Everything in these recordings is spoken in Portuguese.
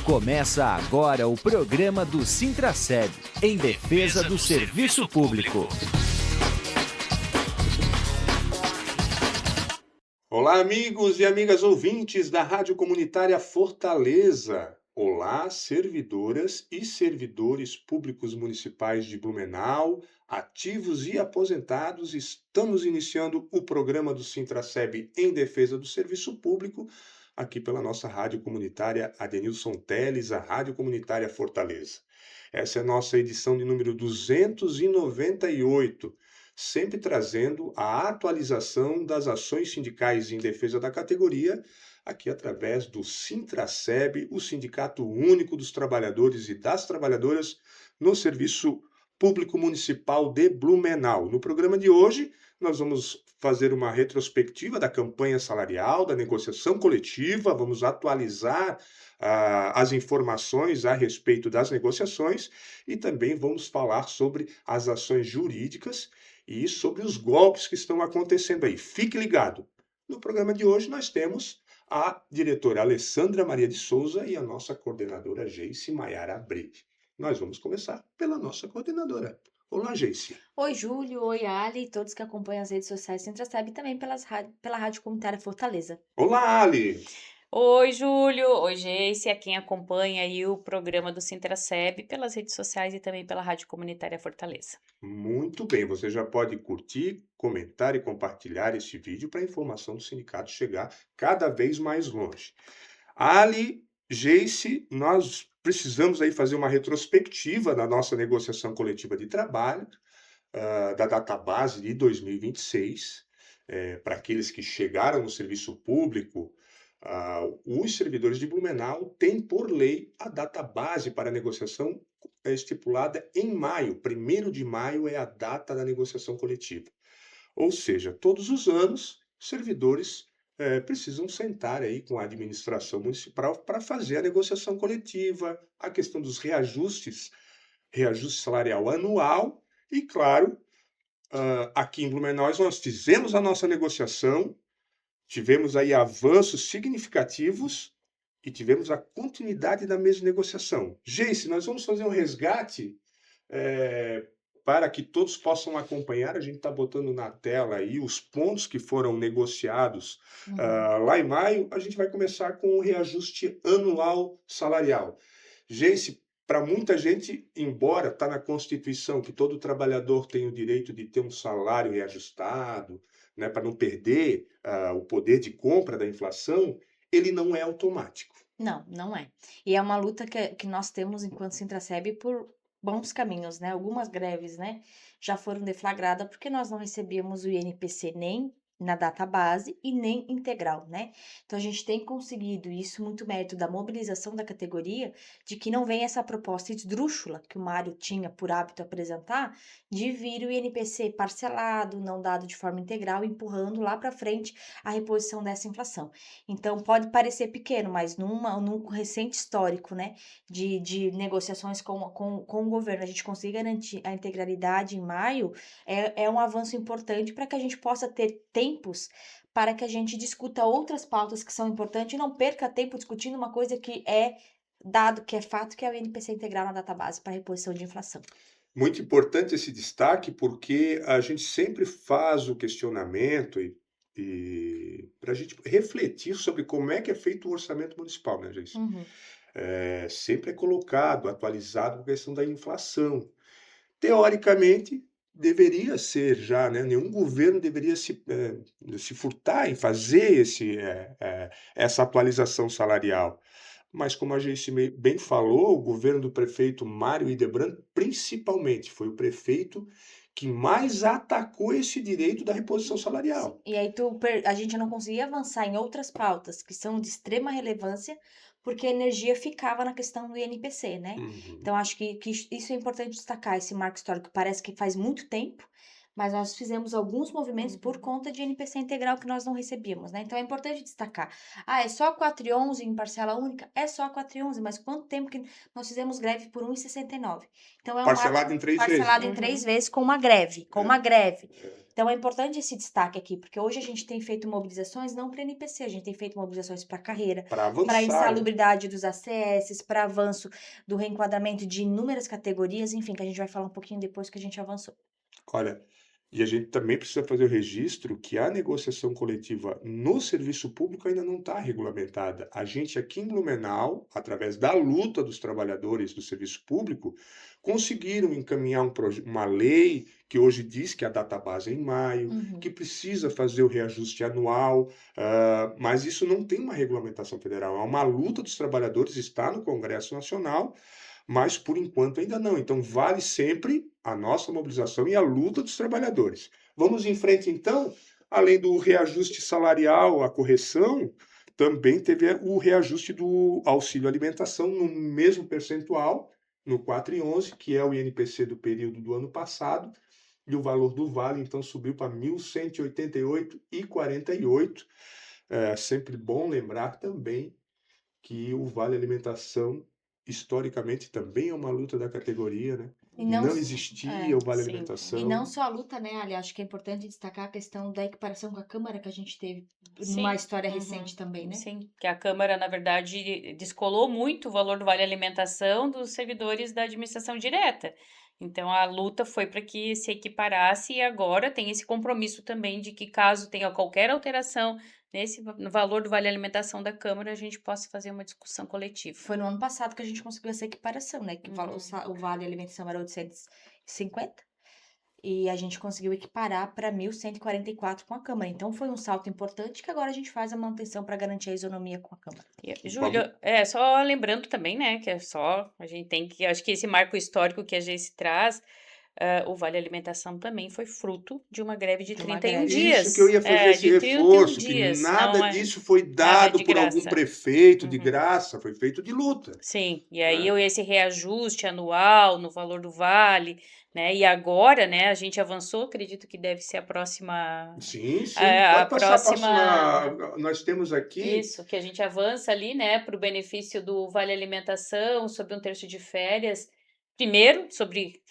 Começa agora o programa do Sintraceb, em defesa do serviço público. Olá, amigos e amigas ouvintes da Rádio Comunitária Fortaleza. Olá, servidoras e servidores públicos municipais de Blumenau, ativos e aposentados. Estamos iniciando o programa do Sintraceb em defesa do serviço público, aqui pela nossa Rádio Comunitária Adenilson Teles, a Rádio Comunitária Fortaleza. Essa é a nossa edição de número 298. Sempre trazendo a atualização das ações sindicais em defesa da categoria, aqui através do Sintraceb, o Sindicato Único dos Trabalhadores e das Trabalhadoras no Serviço Público Municipal de Blumenau. No programa de hoje, nós vamos fazer uma retrospectiva da campanha salarial, da negociação coletiva, vamos atualizar as informações a respeito das negociações e também vamos falar sobre as ações jurídicas e sobre os golpes que estão acontecendo aí. Fique ligado! No programa de hoje nós temos a diretora Alessandra Maria de Souza e a nossa coordenadora Geice Maiara Brede. Nós vamos começar pela nossa coordenadora. Olá, Geice. Oi, Júlio, oi, Ali, e todos que acompanham as redes sociais Sintraceb e também pela Rádio Comunitária Fortaleza. Olá, Ali. Oi, Júlio. Oi, Geice, a quem acompanha aí o programa do Sintraceb pelas redes sociais e também pela Rádio Comunitária Fortaleza. Muito bem, você já pode curtir, comentar e compartilhar este vídeo para a informação do sindicato chegar cada vez mais longe. Ali, Geice, nós precisamos aí fazer uma retrospectiva da nossa negociação coletiva de trabalho, da database de 2026, para aqueles que chegaram no serviço público. Os servidores de Blumenau têm, por lei, a database para a negociação estipulada em maio. 1º de maio é a data da negociação coletiva. Ou seja, todos os anos, servidores precisam sentar aí com a administração municipal para fazer a negociação coletiva, a questão dos reajuste salarial anual e, claro, aqui em Blumenau nós fizemos a nossa negociação, tivemos aí avanços significativos e tivemos a continuidade da mesma negociação. Geice, nós vamos fazer um resgate para que todos possam acompanhar. A gente está botando na tela aí os pontos que foram negociados lá em maio. A gente vai começar com o reajuste anual salarial. Geice, para muita gente, embora está na Constituição que todo trabalhador tem o direito de ter um salário reajustado, né, para não perder o poder de compra da inflação, ele não é automático. Não, não é. E é uma luta que nós temos enquanto Sintraceb por bons caminhos, né? Algumas greves, né, já foram deflagradas porque nós não recebíamos o INPC nem na data base e nem integral, né? Então a gente tem conseguido isso muito mérito da mobilização da categoria, de que não vem essa proposta esdrúxula que o Mário tinha por hábito apresentar, de vir o INPC parcelado, não dado de forma integral, empurrando lá para frente a reposição dessa inflação. Então pode parecer pequeno, mas num recente histórico, né, de negociações com o governo, a gente conseguir garantir a integralidade em maio, é um avanço importante para que a gente possa ter tempos para que a gente discuta outras pautas que são importantes e não perca tempo discutindo uma coisa que é dado, que é fato, que é o INPC integral na database para reposição de inflação. Muito importante esse destaque, porque a gente sempre faz o questionamento e para a gente refletir sobre como é que é feito o orçamento municipal, né, Geice? Sempre é colocado, atualizado a questão da inflação. Teoricamente, deveria ser já, né? Nenhum governo deveria se furtar em fazer essa atualização salarial. Mas, como a gente bem falou, o governo do prefeito Mário Idebrand, principalmente, foi o prefeito que mais atacou esse direito da reposição salarial. E aí a gente não conseguia avançar em outras pautas que são de extrema relevância, porque a energia ficava na questão do INPC, né? Uhum. Então acho que isso é importante destacar, esse marco histórico. Parece que faz muito tempo, Mas nós fizemos alguns movimentos por Uhum. conta de NPC integral que nós não recebíamos, né? Então é importante destacar. Ah, é só 4,11 em parcela única? É só 4,11, mas quanto tempo que nós fizemos greve por 1,69? Então é um Parcelado marco em 3 vezes. parcelado em Uhum. 3 vezes com uma greve, com É, uma greve. é. Então é importante esse destaque aqui, porque hoje a gente tem feito mobilizações não para NPC, a gente tem feito mobilizações para carreira, Para para avançar, né? insalubridade dos ACS, para avanço do reenquadramento de inúmeras categorias, enfim, que a gente vai falar um pouquinho depois que a gente avançou. Olha, e a gente também precisa fazer o registro que a negociação coletiva no serviço público ainda não está regulamentada. A gente aqui em Blumenau, através da luta dos trabalhadores do serviço público, conseguiram encaminhar uma lei que hoje diz que a database é em maio, que Uhum. precisa fazer o reajuste anual, mas isso não tem uma regulamentação federal. É uma luta dos trabalhadores, está no Congresso Nacional, mas por enquanto ainda não. Então vale sempre a nossa mobilização e a luta dos trabalhadores. Vamos em frente então, além do reajuste salarial, a correção, também teve o reajuste do auxílio alimentação no mesmo percentual, no 4,11, que é o INPC do período do ano passado, e o valor do vale então subiu para R$ 1.188,48. É sempre bom lembrar também que o vale alimentação historicamente também é uma luta da categoria, né? E não, Não s- existia o vale Sim. e alimentação. não só a luta, né, Ali? Acho que é importante destacar a questão da equiparação com a Câmara que a gente teve numa Sim. história Uhum. recente também, né? Sim, que a Câmara, na verdade, descolou muito o valor do Vale Alimentação dos servidores da administração direta. Então, a luta foi para que se equiparasse e agora tem esse compromisso também de que, caso tenha qualquer alteração no valor do Vale Alimentação da Câmara, a gente possa fazer uma discussão coletiva. Foi no ano passado que a gente conseguiu essa equiparação, né? Que Uhum. o vale alimentação era 850 e a gente conseguiu equiparar para 1.144 com a Câmara. Então foi um salto importante que agora a gente faz a manutenção para garantir a isonomia com a Câmara. Júlio, só lembrando também, né, que é só, a gente tem que, acho que esse marco histórico que a gente traz, o Vale Alimentação também foi fruto de uma greve de De uma 31 greve. dias. Isso que eu ia fazer esse De 31 reforço, que dias, nada não é disso foi nada dado de por algum graça. prefeito de Uhum. graça, foi feito de luta. Sim, e aí Né? esse reajuste anual no valor do vale, né, e agora, né, a gente avançou, acredito que deve ser a próxima, Sim, sim, a pode passar a próxima, próxima. Nós temos aqui. isso, que a gente avança ali, né, para o benefício do Vale Alimentação, sobre 1 terço de férias, primeiro sobre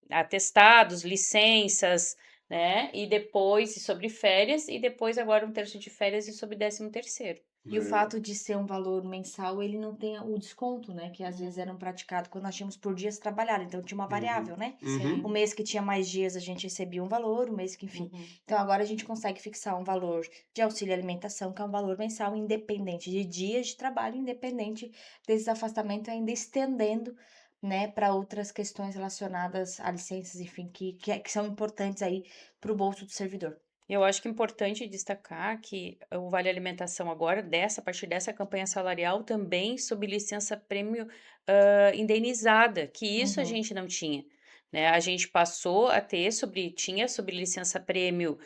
atestados, licenças, né, e depois sobre férias, e depois agora 1 terço de férias e sobre 13º. E o fato de ser um valor mensal, ele não tem o desconto, né? Que às vezes eram praticados quando nós tínhamos por dias trabalhados. Então tinha uma variável, né? Sim. O mês que tinha mais dias a gente recebia um valor, o mês que, enfim. Uhum. Então agora a gente consegue fixar um valor de auxílio alimentação, que é um valor mensal independente de dias de trabalho, independente desses afastamentos, ainda estendendo, né, para outras questões relacionadas a licenças, enfim, que são importantes aí para o bolso do servidor. Eu acho que é importante destacar que o Vale Alimentação agora, a partir dessa campanha salarial, também sob licença prêmio indenizada, que isso a Uhum. gente não tinha, né? A gente passou a ter tinha sobre licença prêmio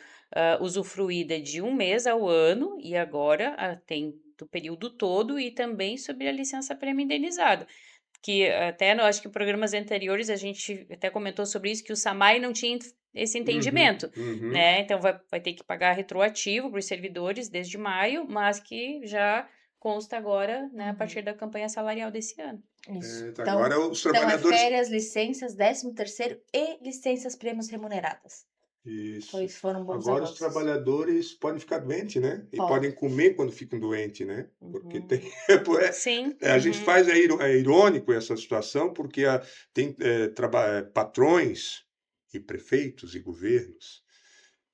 usufruída de 1 mês ao ano, e agora tem do período todo, e também sobre a licença prêmio indenizada. Que até, acho que em programas anteriores a gente até comentou sobre isso, que o SAMAI não tinha esse entendimento, Uhum. né? Então vai ter que pagar retroativo para os servidores desde maio, mas que já consta agora, né, a partir da campanha salarial desse ano. Isso. Agora os Então é trabalhadores. férias, licenças, 13º e licenças prêmios remuneradas. Isso. Foram bons Agora os avanços. trabalhadores podem ficar doentes, né? E Pode. podem comer quando ficam doentes, né? Porque Uhum. tem. Sim. A gente faz, é irônico essa situação, porque tem patrões e prefeitos e governos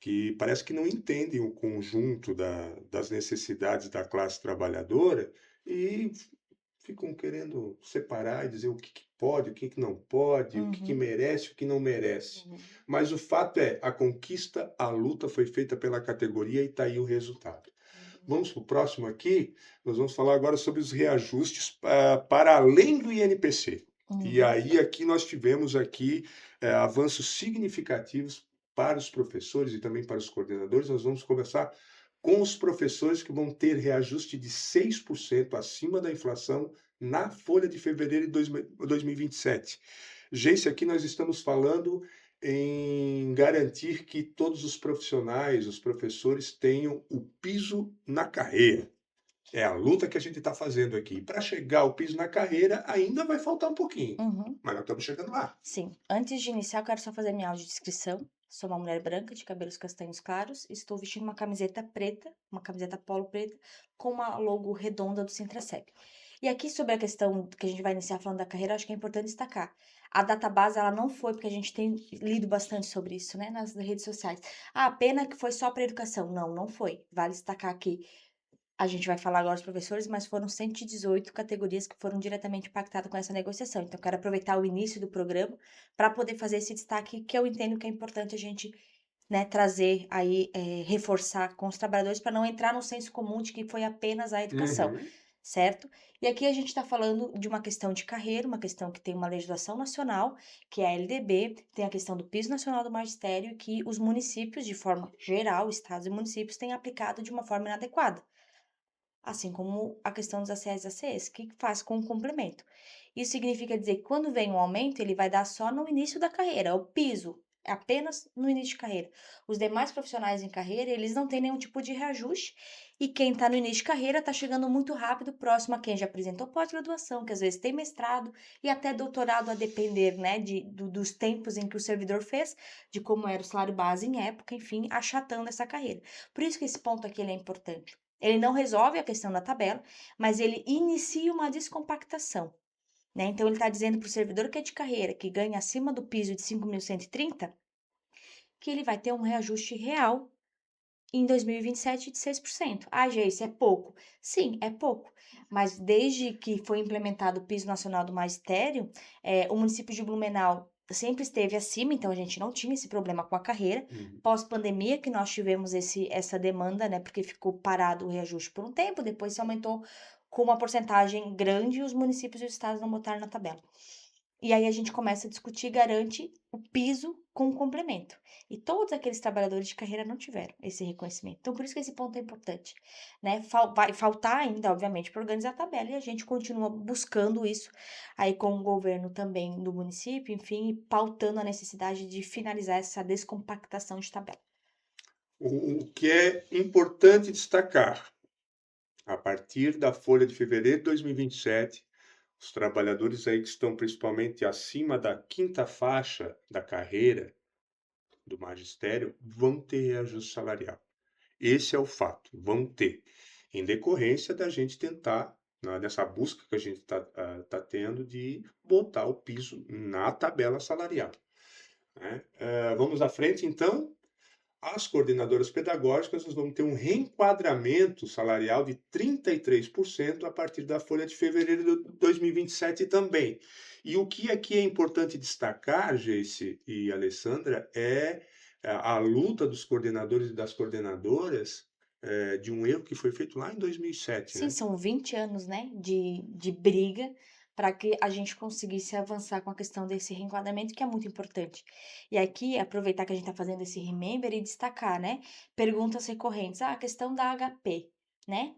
que parece que não entendem o conjunto das necessidades da classe trabalhadora e ficam querendo separar e dizer o que pode, o que não pode, o que merece, o que não merece. Uhum. Mas o fato é, a conquista, a luta foi feita pela categoria e está aí o resultado. Vamos para o próximo aqui. Nós vamos falar agora sobre os reajustes para além do INPC. E aí aqui nós tivemos aqui avanços significativos para os professores e também para os coordenadores. Nós vamos conversar com os professores que vão ter reajuste de 6% acima da inflação na folha de fevereiro de 2027. Gente, aqui nós estamos falando em garantir que todos os profissionais, os professores, tenham o piso na carreira. É a luta que a gente está fazendo aqui. Para chegar ao piso na carreira, ainda vai faltar um pouquinho, Uhum. mas nós estamos chegando lá. Sim. Antes de iniciar, eu quero só fazer minha audiodescrição. Sou uma mulher branca, de cabelos castanhos claros. Estou vestindo uma camiseta preta, uma camiseta polo preta, com uma logo redonda do Sintraceb. E aqui, sobre a questão que a gente vai iniciar falando da carreira, acho que é importante destacar. A database, ela não foi, porque a gente tem lido bastante sobre isso, né, nas redes sociais. Ah, pena que foi só para educação. Não, não foi. Vale destacar que a gente vai falar agora dos professores, mas foram 118 categorias que foram diretamente impactadas com essa negociação. Então, quero aproveitar o início do programa para poder fazer esse destaque que eu entendo que é importante a gente, né, trazer aí, reforçar com os trabalhadores para não entrar no senso comum de que foi apenas a educação, Uhum. certo? E aqui a gente está falando de uma questão de carreira, uma questão que tem uma legislação nacional, que é a LDB, tem a questão do piso nacional do magistério, que os municípios, de forma geral, estados e municípios, têm aplicado de uma forma inadequada. Assim como a questão dos ACS e ACEs, que faz com o complemento. Isso significa dizer que quando vem um aumento, ele vai dar só no início da carreira, o piso, é apenas no início de carreira. Os demais profissionais em carreira, eles não têm nenhum tipo de reajuste, e quem está no início de carreira está chegando muito rápido, próximo a quem já apresentou pós-graduação, que às vezes tem mestrado e até doutorado, a depender, né, dos tempos em que o servidor fez, de como era o salário base em época, enfim, achatando essa carreira. Por isso que esse ponto aqui ele é importante. Ele não resolve a questão da tabela, mas ele inicia uma descompactação, né? Então, ele está dizendo para o servidor que é de carreira, que ganha acima do piso de 5.130, que ele vai ter um reajuste real em 2027 de 6%. Ah, Gê, isso é pouco. Sim, é pouco. Mas desde que foi implementado o piso nacional do magistério, o município de Blumenau sempre esteve acima, então a gente não tinha esse problema com a carreira. Uhum. Pós-pandemia que nós tivemos essa demanda, né, porque ficou parado o reajuste por um tempo, depois se aumentou com uma porcentagem grande e os municípios e os estados não botaram na tabela. E aí a gente começa a discutir e garante o piso com o complemento. E todos aqueles trabalhadores de carreira não tiveram esse reconhecimento. Então, por isso que esse ponto é importante, né? Vai faltar ainda, obviamente, para organizar a tabela, e a gente continua buscando isso aí com o governo também do município, enfim, e pautando a necessidade de finalizar essa descompactação de tabela. O que é importante destacar, a partir da folha de fevereiro de 2027, os trabalhadores aí que estão principalmente acima da quinta faixa da carreira do magistério vão ter reajuste salarial. Esse é o fato, vão ter, em decorrência da gente tentar, nessa busca que a gente está tendo de botar o piso na tabela salarial, né? Vamos à frente, então. As coordenadoras pedagógicas nós vamos ter um reenquadramento salarial de 33% a partir da folha de fevereiro de 2027 também. E o que aqui é importante destacar, Geice e Alessandra, é a luta dos coordenadores e das coordenadoras de um erro que foi feito lá em 2007, Sim, né? são 20 anos, né, de briga para que a gente conseguisse avançar com a questão desse reenquadramento, que é muito importante. E aqui, aproveitar que a gente está fazendo esse remember e destacar, né, perguntas recorrentes. Ah, a questão da HP, né?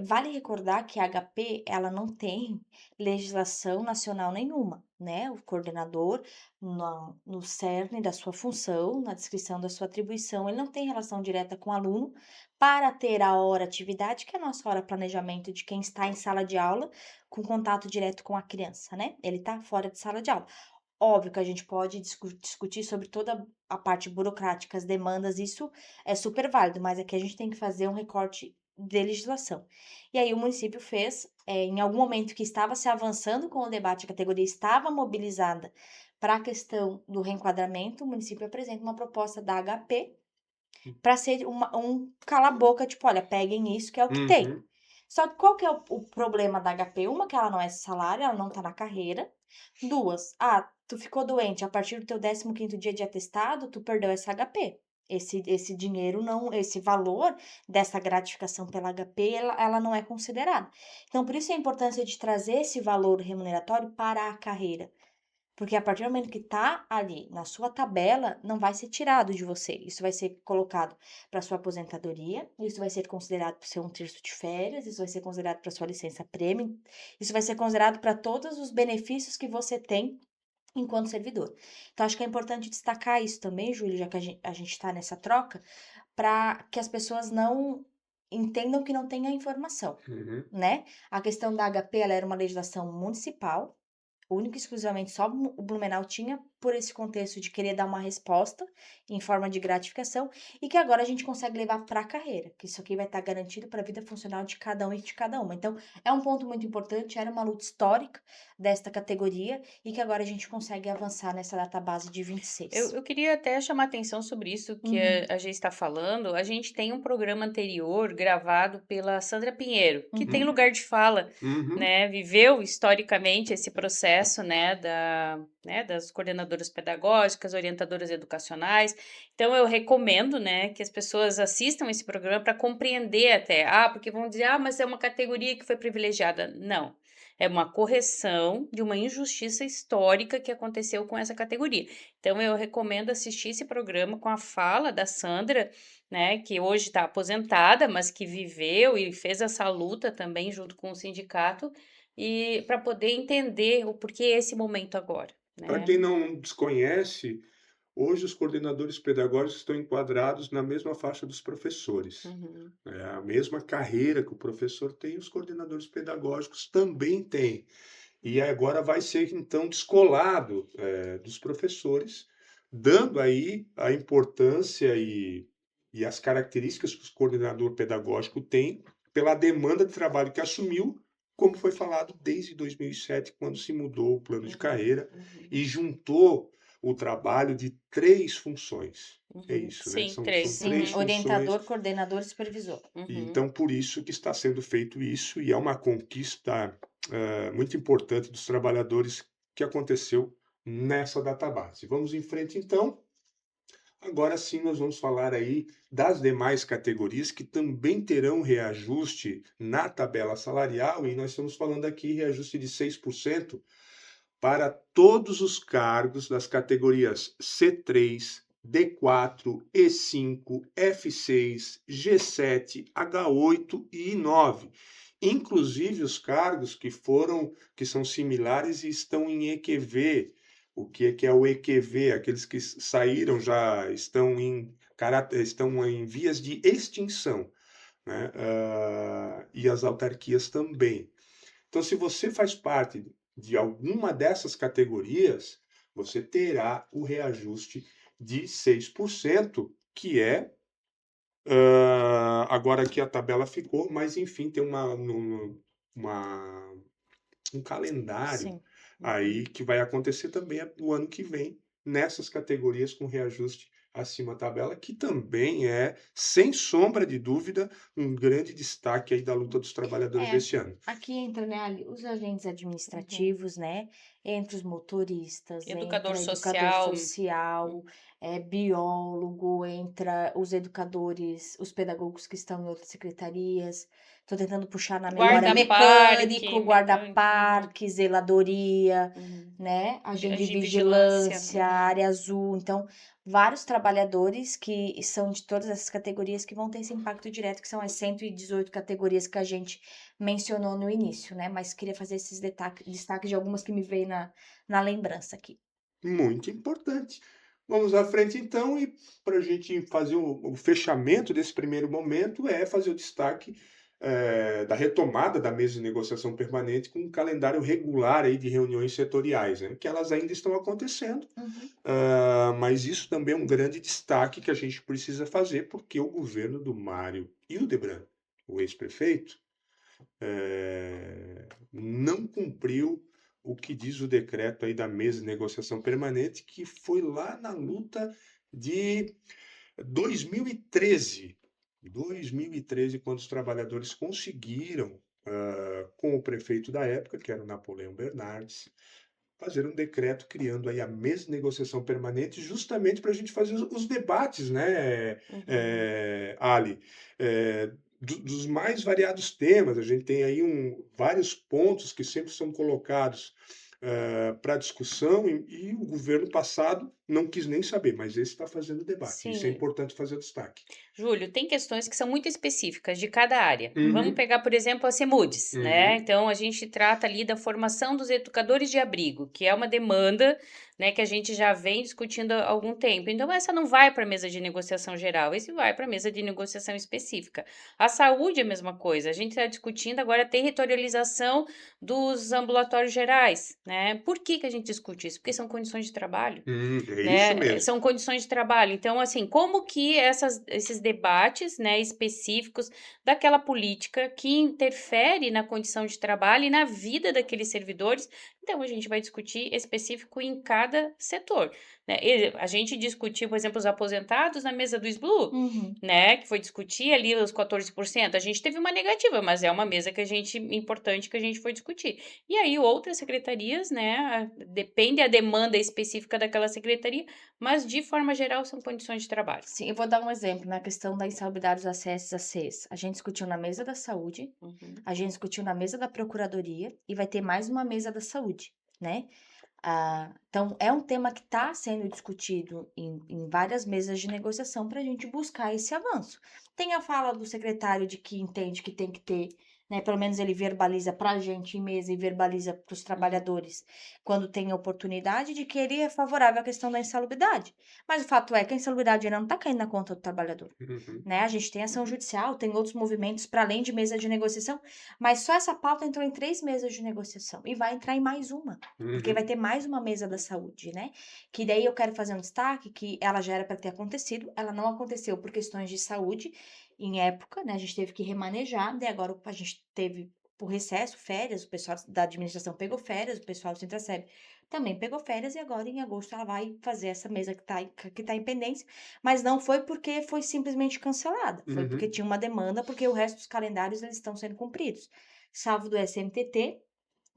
Vale recordar que a HP, ela não tem legislação nacional nenhuma, né? O coordenador, no cerne da sua função, na descrição da sua atribuição, ele não tem relação direta com o aluno, para ter a hora atividade, que é a nossa hora planejamento de quem está em sala de aula, com contato direto com a criança, né? Ele está fora de sala de aula. Óbvio que a gente pode discutir sobre toda a parte burocrática, as demandas, isso é super válido, mas aqui a gente tem que fazer um recorte de legislação. E aí o município fez, em algum momento que estava se avançando com o debate, a categoria estava mobilizada para a questão do reenquadramento, o município apresenta uma proposta da HP, para ser um cala-boca, tipo, olha, peguem isso que é o que tem. Uhum. Só que qual que é o problema da HP? Uma, que ela não é salário, ela não tá na carreira. Duas, tu ficou doente a partir do teu 15º dia de atestado, tu perdeu essa HP. Esse dinheiro não, esse valor dessa gratificação pela HP, ela não é considerada. Então, por isso a importância de trazer esse valor remuneratório para a carreira. Porque a partir do momento que está ali na sua tabela, não vai ser tirado de você. Isso vai ser colocado para sua aposentadoria, isso vai ser considerado para o seu 1/3 de férias, isso vai ser considerado para sua licença prêmio, isso vai ser considerado para todos os benefícios que você tem enquanto servidor. Então, acho que é importante destacar isso também, Júlio, já que a gente está nessa troca, para que as pessoas não entendam que não tem a informação, Uhum. né? A questão da HP, ela era uma legislação municipal, única e exclusivamente só o Blumenau tinha, por esse contexto de querer dar uma resposta em forma de gratificação, e que agora a gente consegue levar para a carreira, que isso aqui vai estar garantido para a vida funcional de cada um e de cada uma. Então, é um ponto muito importante, era uma luta histórica desta categoria, e que agora a gente consegue avançar nessa database de 26. Eu queria até chamar atenção sobre isso que Uhum, a gente está falando. A gente tem um programa anterior gravado pela Sandra Pinheiro, que tem uhum. lugar de fala, Uhum. né? Viveu historicamente esse processo, né, das coordenadoras pedagógicas, orientadoras educacionais. Então, eu recomendo, né, que as pessoas assistam esse programa para compreender até. Porque vão dizer, mas é uma categoria que foi privilegiada. Não. É uma correção de uma injustiça histórica que aconteceu com essa categoria. Então, eu recomendo assistir esse programa com a fala da Sandra, né, que hoje está aposentada, mas que viveu e fez essa luta também junto com o sindicato, e para poder entender o porquê esse momento agora, Para né? quem não desconhece, hoje os coordenadores pedagógicos estão enquadrados na mesma faixa dos professores. Uhum, É a mesma carreira que o professor tem, os coordenadores pedagógicos também têm. E agora vai ser então descolado dos professores, dando aí a importância e as características que o coordenador pedagógico tem pela demanda de trabalho que assumiu, como foi falado desde 2007, quando se mudou o plano de uhum, carreira uhum, e juntou o trabalho de três funções. É uhum. isso, né? Sim, São três. três Sim, Uhum, funções orientador, coordenador e supervisor. e uhum. então, por isso que está sendo feito isso, e é uma conquista muito importante dos trabalhadores que aconteceu nessa database. Vamos em frente, então. Agora sim, nós vamos falar aí das demais categorias que também terão reajuste na tabela salarial, e nós estamos falando aqui reajuste de 6% para todos os cargos das categorias C3, D4, E5, F6, G7, H8 e I9, inclusive os cargos que são similares e estão em EQV. O que é o EQV? Aqueles que saíram já estão em vias de extinção, né? E as autarquias também. Então, se você faz parte de alguma dessas categorias, você terá o reajuste de 6%, que é. Agora aqui a tabela ficou, mas enfim, tem uma- um calendário Sim. aí Uhum. que vai acontecer também no ano que vem, nessas categorias com reajuste acima da tabela, que também é, sem sombra de dúvida, um grande destaque aí da luta dos trabalhadores É, desse ano. aqui entra, né, os agentes Uhum. administrativos, né? Entre os motoristas, Educador entra educador social. social, biólogo, entra os educadores, os pedagogos que estão em outras secretarias. Estou tentando puxar na memória Guarda-parque, mecânico, mecânico. Uhum, guarda-parque, zeladoria, uhum. né? Agente de De vigilância. vigilância, Uhum. área azul. Então, vários trabalhadores que são de todas essas categorias que vão ter esse impacto direto, que são as 118 categorias que a gente mencionou no início, né? Mas queria fazer esses destaques de algumas que me veio na lembrança aqui. Muito importante. Vamos à frente então, e para a gente fazer o fechamento desse primeiro momento, é fazer o destaque da retomada da mesa de negociação permanente com um calendário regular aí de reuniões setoriais, né? Que elas ainda estão acontecendo, Uhum. mas isso também é um grande destaque que a gente precisa fazer, porque o governo do Mário Hildebrand, o ex-prefeito, não cumpriu o que diz o decreto aí da mesa de negociação permanente, que foi lá na luta de 2013. 2013, quando os trabalhadores conseguiram, com o prefeito da época, que era o Napoleão Bernardes, fazer um decreto criando aí a mesa de negociação permanente, justamente para a gente fazer os debates, né, Uhum. Ali, dos mais variados temas. A gente tem aí vários pontos que sempre são colocados para discussão, e o governo passado não quis nem saber, mas esse está fazendo debate. Isso é Sim. importante fazer o destaque. Júlio, tem questões que são muito específicas de cada área. Vamos Uhum, pegar, por exemplo, a CEMUDES, né? uhum, Então, a gente trata ali da formação dos educadores de abrigo, que é uma demanda, né, que a gente já vem discutindo há algum tempo. Então, essa não vai para a mesa de negociação geral, esse vai para a mesa de negociação específica. A saúde é a mesma coisa. A gente está discutindo agora a territorialização dos ambulatórios gerais, né? Por que que a gente discute isso? Porque são condições de trabalho, é isso né? mesmo. São condições de trabalho. Então, assim, como que esses debates, né, específicos daquela política que interfere na condição de trabalho e na vida daqueles servidores, então a gente vai discutir específico em cada setor, né? A gente discutiu, por exemplo, os aposentados na mesa do SBLU, Uhum. né, que foi discutir ali os 14%. A gente teve uma negativa, mas é uma mesa que a gente importante que a gente foi discutir. E aí outras secretarias, né, depende a demanda específica daquela secretaria, mas de forma geral são condições de trabalho. Sim, eu vou dar um exemplo na questão da insalubridade dos acessos a CES. A gente discutiu na mesa da saúde, Uhum. a gente discutiu na mesa da procuradoria e vai ter mais uma mesa da saúde, né? Então, é um tema que está sendo discutido em várias mesas de negociação para a gente buscar esse avanço. Tem a fala do secretário de que entende que tem que ter, né, pelo menos ele verbaliza para a gente em mesa e verbaliza para os trabalhadores quando tem a oportunidade de que ele é favorável à questão da insalubridade. Mas o fato é que a insalubridade ainda não está caindo na conta do trabalhador, Uhum, né? A gente tem ação judicial, tem outros movimentos para além de mesa de negociação, mas só essa pauta entrou em 3 mesas de negociação e vai entrar em mais uma, porque vai uhum, ter mais uma mesa da saúde, né? Que daí eu quero fazer um destaque que ela já era para ter acontecido, ela não aconteceu por questões de saúde em época, né? A gente teve que remanejar, daí agora a gente teve por recesso, férias, o pessoal da administração pegou férias, o pessoal do Sintraceb também pegou férias e agora em agosto ela vai fazer essa mesa que tá em pendência, mas não foi porque foi simplesmente cancelada, foi porque uhum. tinha uma demanda, porque o resto dos calendários eles estão sendo cumpridos, salvo do SMTT,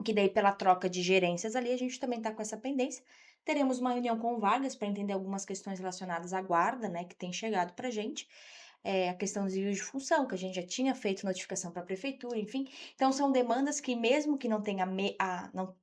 que daí pela troca de gerências ali a gente também está com essa pendência. Teremos uma reunião com o Vargas para entender algumas questões relacionadas à guarda, né, que tem chegado para a gente. A questão dos desvios de função, que a gente já tinha feito notificação para a prefeitura, enfim. Então, são demandas que, mesmo que não, tenha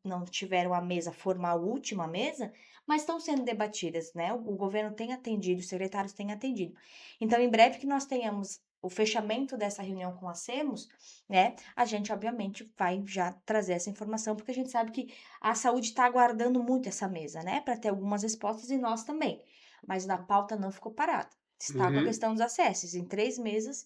não tiveram a mesa formal, a última mesa, mas estão sendo debatidas, né? O governo tem atendido, os secretários têm atendido. Então, em breve que nós tenhamos o fechamento dessa reunião com a SEMOS, né? A gente, obviamente, vai já trazer essa informação, porque a gente sabe que a saúde está aguardando muito essa mesa, né? Para ter algumas respostas e nós também. Mas na pauta não ficou parada. Está com a Uhum. questão dos acessos. Em 3 mesas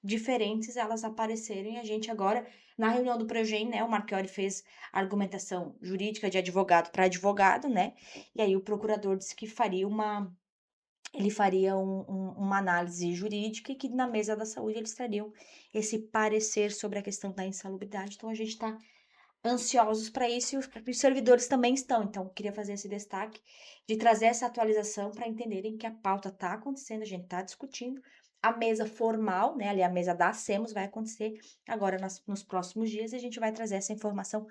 diferentes elas apareceram e a gente agora, na reunião do Progen, né, o Marchiori fez a argumentação jurídica de advogado para advogado, né, e aí o procurador disse que ele faria uma análise jurídica e que na mesa da saúde eles trariam esse parecer sobre a questão da insalubridade. Então a gente está ansiosos para isso e os servidores também estão. Então, queria fazer esse destaque de trazer essa atualização para entenderem que a pauta está acontecendo, a gente está discutindo. A mesa formal, né, ali a mesa da SEMOS vai acontecer agora nos próximos dias e a gente vai trazer essa informação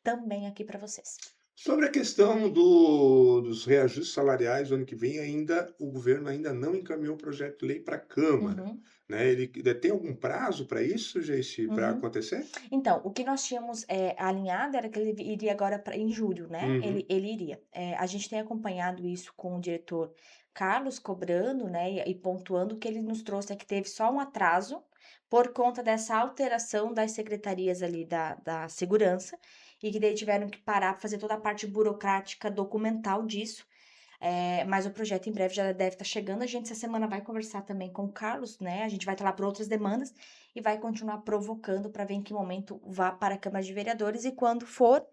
também aqui para vocês. Sobre a questão dos reajustes salariais do ano que vem, o governo ainda não encaminhou o projeto de lei para a Câmara, Uhum, né? Ele tem algum prazo para isso, Geice, para uhum. acontecer? Então, o que nós tínhamos alinhado era que ele iria agora em julho, né? Uhum, Ele iria. A gente tem acompanhado isso com o diretor Carlos, cobrando, né? E pontuando que ele nos trouxe é que teve só um atraso por conta dessa alteração das secretarias ali da segurança, e que daí tiveram que parar para fazer toda a parte burocrática documental disso. Mas o projeto em breve já deve estar chegando. A gente essa semana vai conversar também com o Carlos, né? A gente vai estar lá por outras demandas e vai continuar provocando para ver em que momento vá para a Câmara de Vereadores e quando for,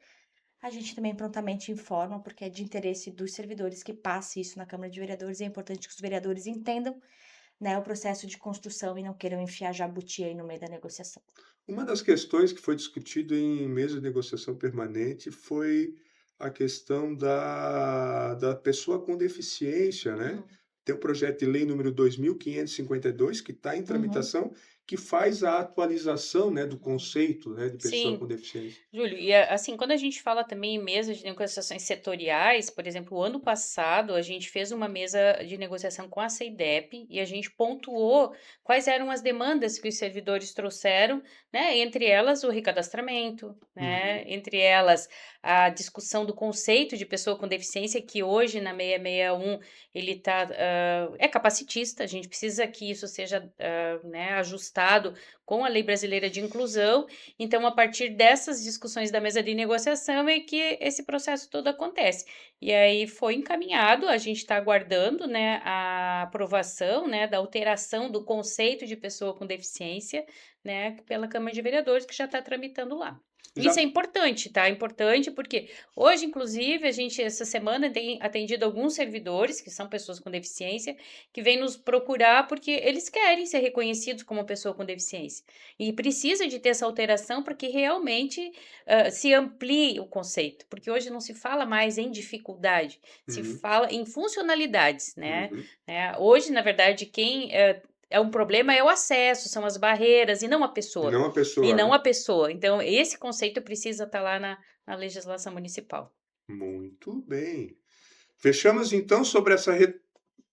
a gente também prontamente informa, porque é de interesse dos servidores que passe isso na Câmara de Vereadores e é importante que os vereadores entendam, né, o processo de construção e não queiram enfiar jabuti aí no meio da negociação. Uma das questões que foi discutido em mesa de negociação permanente foi a questão da pessoa com deficiência, né? Hum, Tem o projeto de lei número 2.552 que está em uhum, tramitação, que faz a atualização, né, do conceito, né, de pessoa Sim. com deficiência. Júlio, e assim, quando a gente fala também em mesas de negociações setoriais, por exemplo, o ano passado a gente fez uma mesa de negociação com a CEIDEP e a gente pontuou quais eram as demandas que os servidores trouxeram, né? Entre elas o recadastramento, né? Uhum. Entre elas a discussão do conceito de pessoa com deficiência, que hoje na 661 ele é capacitista, a gente precisa que isso seja né, ajustado com a Lei Brasileira de Inclusão. Então, a partir dessas discussões da mesa de negociação é que esse processo todo acontece. E aí foi encaminhado, a gente está aguardando, né, a aprovação, né, da alteração do conceito de pessoa com deficiência, né, pela Câmara de Vereadores, que já está tramitando lá. Isso é Já importante, tá? Importante porque hoje, inclusive, a gente, essa semana, tem atendido alguns servidores, que são pessoas com deficiência, que vêm nos procurar porque eles querem ser reconhecidos como pessoa com deficiência. E precisa de ter essa alteração para que realmente se amplie o conceito, porque hoje não se fala mais em dificuldade, se uhum, fala em funcionalidades, né? uhum. Hoje, na verdade, quem é um problema é o acesso, são as barreiras, e não a E pessoa. não a E pessoa, não né? a pessoa. Então, esse conceito precisa estar lá na legislação municipal. Muito bem. Fechamos então sobre essa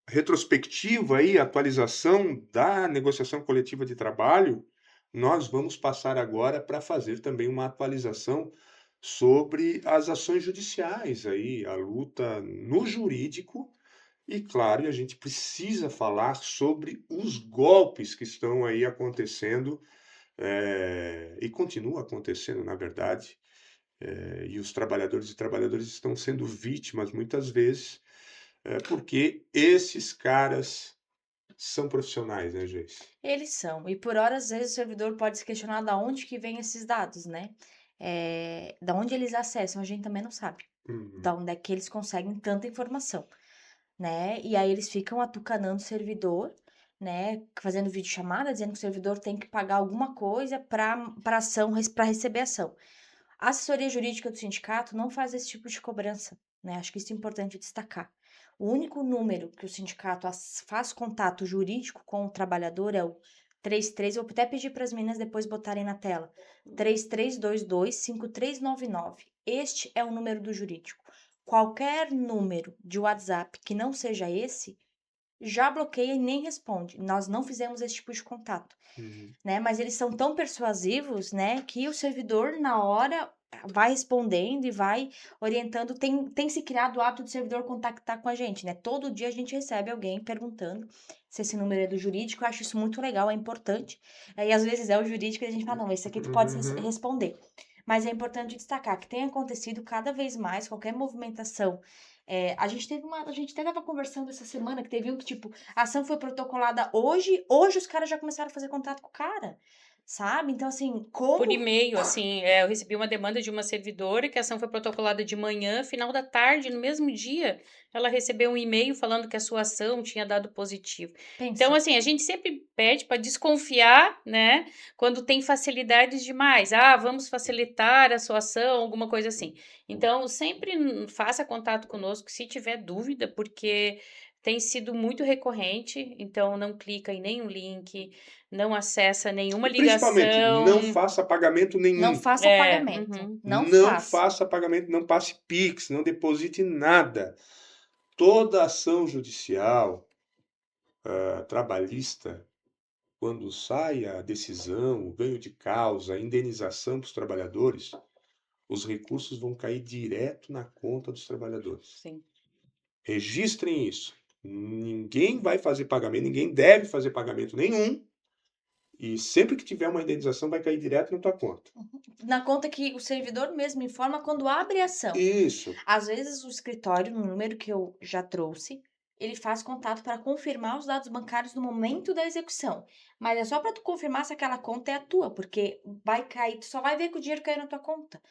retrospectiva aí, atualização da negociação coletiva de trabalho. Nós vamos passar agora para fazer também uma atualização sobre as ações judiciais aí, a luta no jurídico. E claro, a gente precisa falar sobre os golpes que estão aí acontecendo, e continua acontecendo, na verdade, e os trabalhadores e trabalhadoras estão sendo vítimas muitas vezes, porque esses caras são profissionais, né, Joyce? Eles são. E por horas, às vezes, o servidor pode se questionar da onde que vem esses dados, né? Da onde eles acessam, a gente também não sabe. Da Uhum. onde é que eles conseguem tanta informação, né? E aí eles ficam atucanando o servidor, né? Fazendo videochamada, dizendo que o servidor tem que pagar alguma coisa para ação, para receber ação. A assessoria jurídica do sindicato não faz esse tipo de cobrança, né? Acho que isso é importante destacar. O único número que o sindicato faz contato jurídico com o trabalhador é o 33, eu vou até pedir para as meninas depois botarem na tela, 3322-5399. Este é o número do jurídico. Qualquer número de WhatsApp que não seja esse, já bloqueia e nem responde. Nós não fizemos esse tipo de contato, Uhum. né? Mas eles são tão persuasivos, né, que o servidor na hora vai respondendo e vai orientando. Tem se criado o hábito do servidor contactar com a gente, né? Todo dia a gente recebe alguém perguntando se esse número é do jurídico. Eu acho isso muito legal, é importante. E às vezes é o jurídico e a gente fala, não, esse aqui tu pode Uhum. responder. Mas é importante destacar que tem acontecido cada vez mais qualquer movimentação. A gente até tava conversando essa semana que teve um que, tipo, a ação foi protocolada hoje os caras já começaram a fazer contato com o cara, sabe? Então, assim, Por como. e-mail, assim, eu recebi uma demanda de uma servidora que a ação foi protocolada de manhã, final da tarde, no mesmo dia, ela recebeu um e-mail falando que a sua ação tinha dado positivo. Então, Pensa. assim, a gente sempre pede para desconfiar, né, quando tem facilidades demais. Ah, vamos facilitar a sua ação, alguma coisa assim. Então, sempre faça contato conosco se tiver dúvida, porque tem sido muito recorrente, então não clica em nenhum link, não acessa nenhuma E principalmente, ligação. não faça pagamento Não nenhum. faça pagamento. Uhum. Não Não faça. faça pagamento, não passe Pix, não deposite nada. Toda ação judicial, trabalhista, quando sai a decisão, o ganho de causa, a indenização para os trabalhadores, os recursos vão cair direto na conta dos trabalhadores. Sim. Registrem isso. Ninguém vai fazer pagamento, ninguém deve fazer pagamento nenhum. E sempre que tiver uma indenização, vai cair direto na tua conta. Na conta que o servidor mesmo informa quando abre a ação. Isso. Às vezes o escritório, no número que eu já trouxe, ele faz contato para confirmar os dados bancários no momento da execução. Mas é só para tu confirmar se aquela conta é a tua, porque vai cair, tu só vai ver que o dinheiro caiu na tua conta,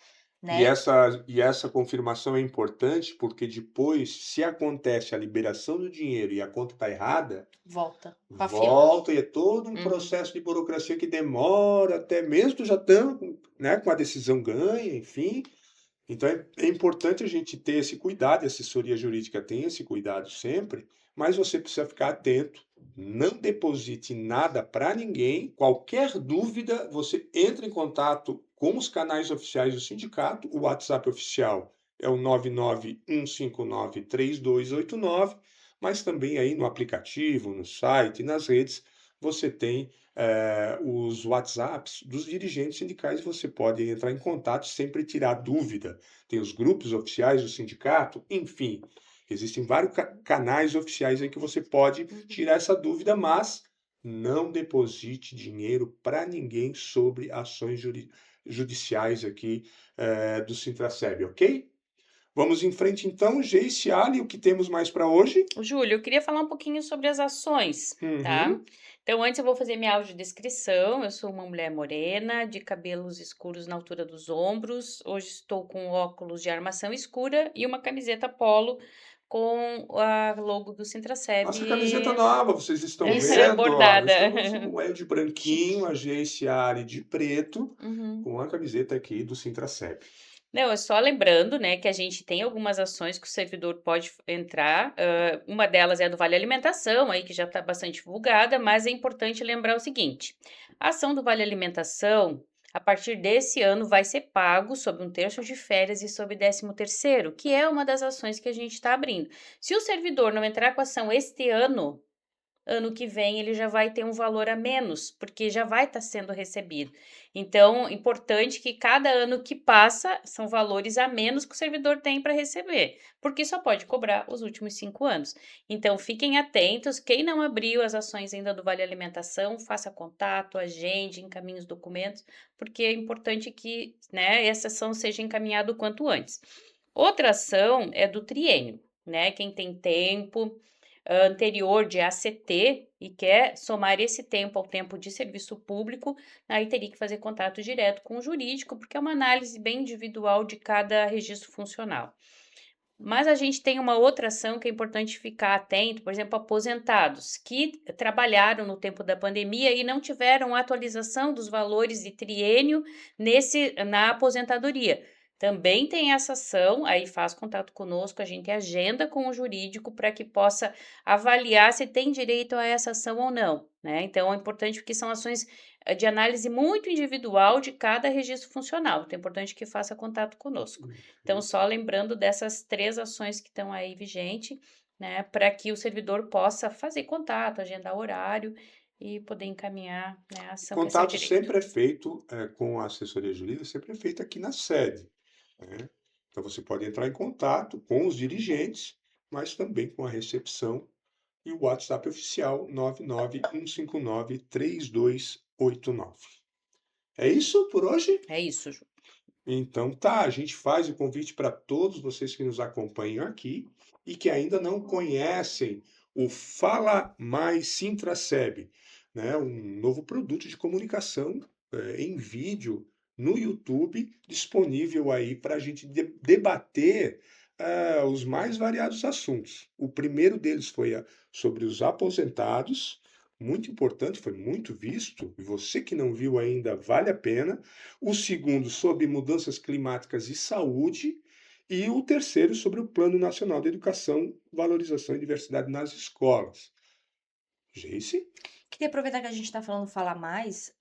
E né? essa confirmação é importante porque depois, se acontece a liberação do dinheiro e a conta está errada, Volta pra fila. volta e é todo um Uhum. processo de burocracia que demora até mesmo tu já estando, né, com a decisão ganha, enfim. Então é importante a gente ter esse cuidado, e a assessoria jurídica tem esse cuidado sempre, mas você precisa ficar atento, não deposite nada para ninguém, qualquer dúvida, você entra em contato com os canais oficiais do sindicato, o WhatsApp oficial é o 991593289, mas também aí no aplicativo, no site, nas redes, você tem os WhatsApps dos dirigentes sindicais, você pode entrar em contato e sempre tirar dúvida. Tem os grupos oficiais do sindicato, enfim, existem vários canais oficiais aí que você pode tirar essa dúvida, mas não deposite dinheiro para ninguém sobre ações judiciais aqui do Sintraceb, ok? Vamos em frente então, Geice, Ali, o que temos mais para hoje? Júlio, eu queria falar um pouquinho sobre as ações, tá? Uhum. Então, antes eu vou fazer minha audiodescrição. Eu sou uma mulher morena, de cabelos escuros na altura dos ombros. Hoje estou com óculos de armação escura e uma camiseta polo com a logo do Sintraceb Nossa camiseta nova, vocês estão vendo? Ó, bordada. estamos eu de branquinho, a Geice Ali de preto, Uhum. com a camiseta aqui do Sintraceb. Não, é só lembrando, né, que a gente tem algumas ações que o servidor pode entrar. Uma delas é a do Vale Alimentação, aí que já está bastante divulgada, mas é importante lembrar o seguinte: a ação do Vale Alimentação, a partir desse ano, vai ser pago sobre 1/3 de férias e sobre 13º, que é uma das ações que a gente está abrindo. Se o servidor não entrar com a ação este ano que vem ele já vai ter um valor a menos, porque já vai estar sendo recebido. Então, importante que cada ano que passa são valores a menos que o servidor tem para receber, porque só pode cobrar os últimos 5 anos. Então, fiquem atentos, quem não abriu as ações ainda do Vale Alimentação, faça contato, agende, encaminhe os documentos, porque é importante que, né, essa ação seja encaminhada o quanto antes. Outra ação é do triênio, né? Quem tem tempo anterior de ACT e quer somar esse tempo ao tempo de serviço público, aí teria que fazer contato direto com o jurídico, porque é uma análise bem individual de cada registro funcional. Mas a gente tem uma outra ação que é importante ficar atento, por exemplo, aposentados que trabalharam no tempo da pandemia e não tiveram atualização dos valores de triênio na aposentadoria. Também tem essa ação, aí faz contato conosco, a gente agenda com o jurídico para que possa avaliar se tem direito a essa ação ou não, né? Então é importante porque são ações de análise muito individual de cada registro funcional. Então é importante que faça contato conosco. Então, só lembrando dessas 3 ações que estão aí vigentes, né, para que o servidor possa fazer contato, agendar horário e poder encaminhar, né, a ação que é seu Contato direito. sempre é feito com a assessoria jurídica, sempre é feito aqui na sede, né? Então você pode entrar em contato com os dirigentes, mas também com a recepção e o WhatsApp oficial 991593289. É isso por hoje? É isso, Ju. Então tá, a gente faz o convite para todos vocês que nos acompanham aqui e que ainda não conhecem o Fala Mais Sintraceb, né? Um novo produto de comunicação em vídeo no YouTube, disponível aí para a gente debater os mais variados assuntos. O primeiro deles foi sobre os aposentados, muito importante, foi muito visto, e você que não viu ainda, vale a pena. O segundo, sobre mudanças climáticas e saúde. E o terceiro, sobre o Plano Nacional de Educação, Valorização e Diversidade nas Escolas. Geice? Queria aproveitar que a gente está falando Falar Mais,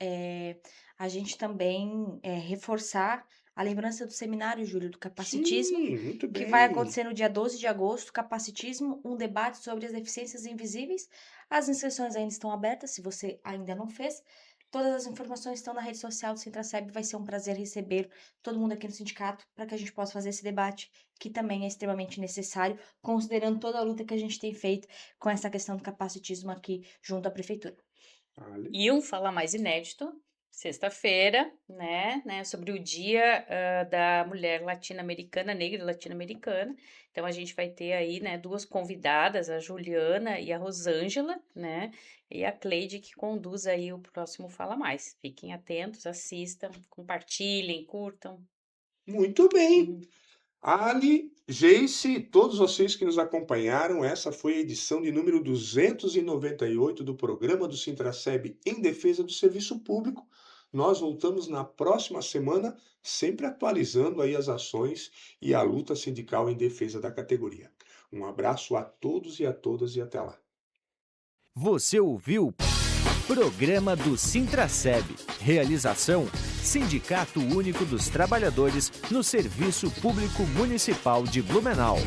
a gente também reforçar a lembrança do seminário, Júlio, do capacitismo, Sim, muito que vai bem. acontecer no dia 12 de agosto, capacitismo, um debate sobre as deficiências invisíveis. As inscrições ainda estão abertas, se você ainda não fez. Todas as informações estão na rede social do Sintraceb. Vai ser um prazer receber todo mundo aqui no sindicato para que a gente possa fazer esse debate, que também é extremamente necessário, considerando toda a luta que a gente tem feito com essa questão do capacitismo aqui junto à prefeitura. Ali. E um Fala Mais inédito, sexta-feira, né, sobre o Dia da Mulher Latino-Americana, Negra Latino-Americana. Então, a gente vai ter aí, né, 2 convidadas, a Juliana e a Rosângela, né, e a Cleide, que conduz aí o próximo Fala Mais. Fiquem atentos, assistam, compartilhem, curtam. Muito bem. Uhum. Ali, Geice, todos vocês que nos acompanharam, essa foi a edição de número 298 do programa do Sintraceb em defesa do serviço público, Nós voltamos na próxima semana, sempre atualizando aí as ações e a luta sindical em defesa da categoria. Um abraço a todos e a todas e até lá. Você ouviu Programa do Sintraceb. Realização: Sindicato Único dos Trabalhadores no Serviço Público Municipal de Blumenau.